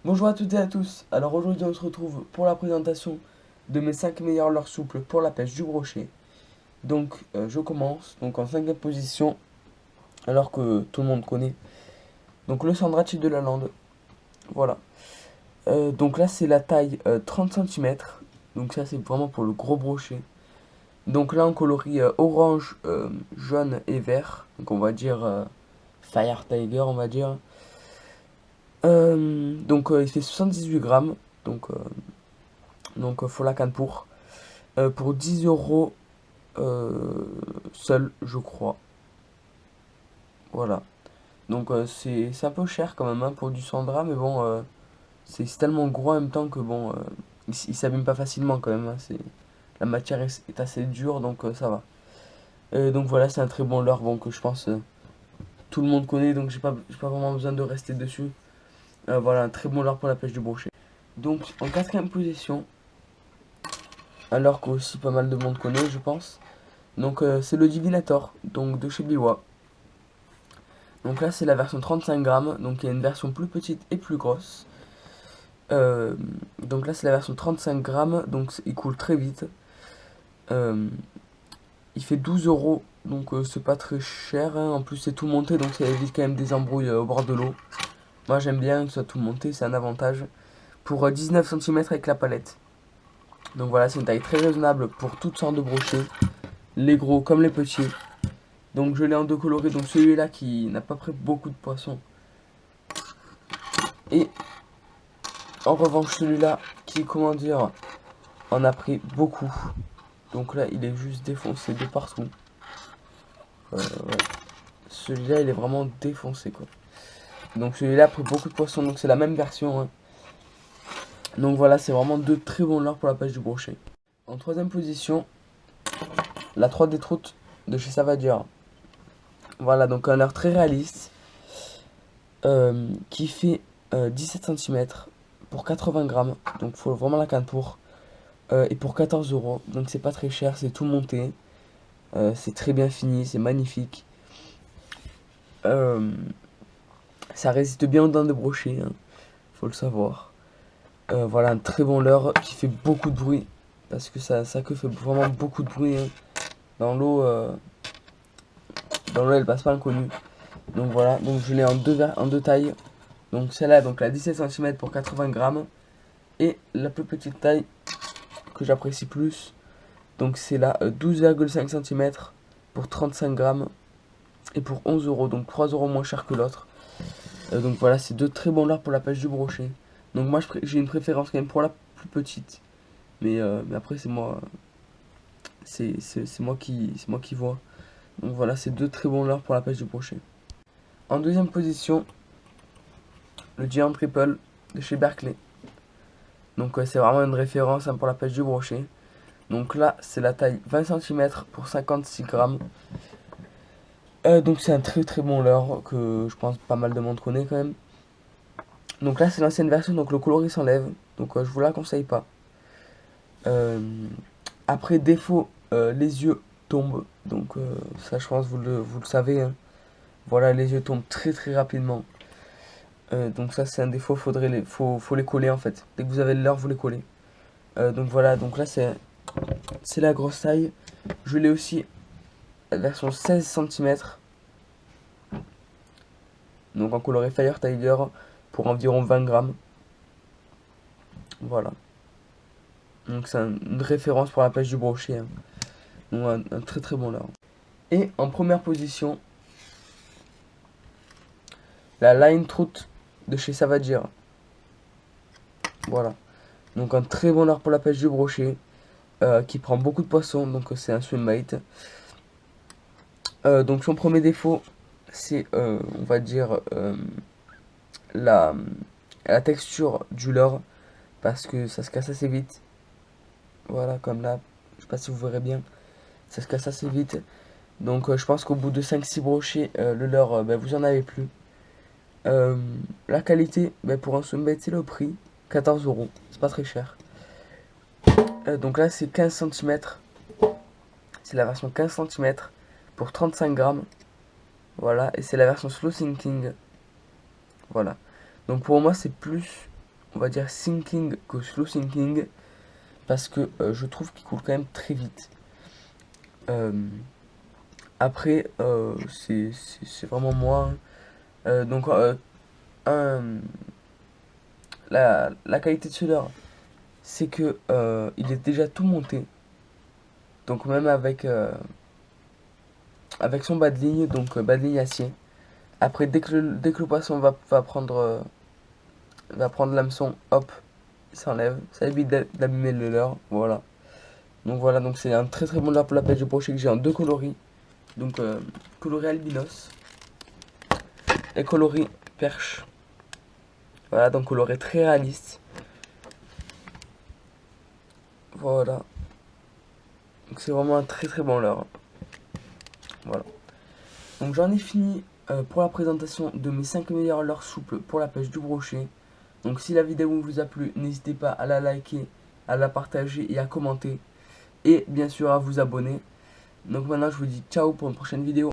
Bonjour à toutes et à tous. Alors aujourd'hui on se retrouve pour la présentation de mes 5 meilleurs leurres souples pour la pêche du brochet. Donc je commence donc en cinquième position alors que tout le monde connaît. Donc le Sandrachi de la Lande. Voilà. Donc là c'est la taille 30 cm. Donc ça c'est vraiment pour le gros brochet. Donc là en coloris orange, jaune et vert. Donc on va dire Fire Tiger on va dire. Il fait 78 grammes. Donc faut la canne pour 10 euros seul, je crois. Voilà. Donc c'est un peu cher quand même hein, pour du Sandra, mais bon, c'est tellement gros en même temps que bon, il s'abîme pas facilement quand même, hein. La matière est assez dure, donc ça va. Donc voilà, c'est un très bon leurre, bon, que je pense tout le monde connaît, donc j'ai pas vraiment besoin de rester dessus. Voilà, un très bon leurre pour la pêche du brochet. Donc en quatrième position, alors qu'aussi pas mal de monde connaît, je pense. Donc c'est le Divinator, donc de chez Biwa. Donc là c'est la version 35 grammes, donc il y a une version plus petite et plus grosse. Euh, donc là c'est la version 35 grammes, donc il coule très vite. Euh, il fait 12 euros, donc c'est pas très cher, hein. En plus c'est tout monté, donc ça évite quand même des embrouilles au bord de l'eau. Moi j'aime bien que ce soit tout monté, c'est un avantage. Pour 19 cm avec la palette. Donc voilà, c'est une taille très raisonnable pour toutes sortes de brochets, les gros comme les petits. Donc je l'ai en deux coloris, donc celui-là qui n'a pas pris beaucoup de poissons. Et en revanche celui-là qui, comment dire, en a pris beaucoup. Donc là il est juste défoncé de partout. Ouais. Celui-là il est vraiment défoncé quoi. Donc celui-là a pris beaucoup de poissons, donc c'est la même version, hein. Donc voilà, c'est vraiment deux très bons leurres pour la pêche du brochet. En troisième position, la 3D Trout de chez Savadia. Voilà, donc un leurre très réaliste. Qui fait 17 cm pour 80 grammes. Donc faut vraiment la canne pour. Et pour 14 euros. Donc c'est pas très cher, c'est tout monté. C'est très bien fini, c'est magnifique. Euh, Ça résiste bien aux dents de brochet, hein, faut le savoir. Voilà, un très bon leurre qui fait beaucoup de bruit. Parce que ça queue fait vraiment beaucoup de bruit, hein. Dans l'eau, elle passe pas inconnue. Donc voilà, donc je l'ai en deux tailles. Donc celle-là, donc la 17 cm pour 80 grammes. Et la plus petite taille que j'apprécie plus, donc c'est la 12,5 cm pour 35 grammes. Et pour 11 euros, donc 3 euros moins cher que l'autre. Donc voilà, c'est deux très bons leurres pour la pêche du brochet. Donc moi j'ai une préférence quand même pour la plus petite. Mais après c'est moi. C'est moi qui vois. Donc voilà, c'est deux très bons leurres pour la pêche du brochet. En deuxième position, le Giant Triple de chez Berkeley. Donc c'est vraiment une référence hein, pour la pêche du brochet. Donc là, c'est la taille 20 cm pour 56 grammes. Donc c'est un très très bon leurre que je pense pas mal de monde connaît quand même. Donc là, c'est l'ancienne version, donc le coloris s'enlève. Donc je vous la conseille pas. Euh, Après, défaut, les yeux tombent. Donc ça, je pense, vous le savez, hein. Voilà, les yeux tombent très très rapidement. Donc ça, c'est un défaut, faut les coller en fait. Dès que vous avez le leurre, vous les collez. Donc voilà, donc là, c'est la grosse taille. Je l'ai aussi la version 16 cm. Donc en coloris Fire Tiger pour environ 20 grammes. Voilà. Donc c'est une référence pour la pêche du brochet, hein. Donc un très très bon leurre. Et en première position, la Line Trout de chez Savagira. Voilà. Donc un très bon leurre pour la pêche du brochet. Qui prend beaucoup de poissons. Donc c'est un swimmate. Donc son premier défaut, c'est on va dire la, la texture du leurre. Parce que ça se casse assez vite. Voilà, comme là. Je sais pas si vous verrez bien. Ça se casse assez vite. Donc je pense qu'au bout de 5-6 brochets, le leurre, vous en avez plus. Euh, la qualité, pour un swimbait, c'est le prix. 14 euros. C'est pas très cher. Donc là, c'est 15 cm. C'est la version 15 cm pour 35 grammes. Voilà. Et c'est la version slow sinking. Voilà. Donc pour moi, c'est plus on va dire sinking que slow sinking, parce que je trouve qu'il coule quand même très vite. Euh, Après, c'est vraiment moi, hein. Donc, un- la qualité de soudeur, c'est que il est déjà tout monté. Donc, même avec son bas de ligne, donc bas de ligne acier. Après, dès que le poisson va prendre l'hameçon, hop, il s'enlève. Ça évite d'abîmer le leurre. Voilà. Donc, voilà, donc c'est un très très bon leurre pour la pêche de brochet que j'ai en deux coloris. Donc, coloris albinos et coloris perche. Voilà, donc coloris très réaliste. Voilà. Donc c'est vraiment un très très bon leurre. Voilà. Donc j'en ai fini pour la présentation de mes 5 meilleurs leurres souples pour la pêche du brochet. Donc si la vidéo vous a plu, n'hésitez pas à la liker, à la partager et à commenter. Et bien sûr à vous abonner. Donc maintenant je vous dis ciao pour une prochaine vidéo.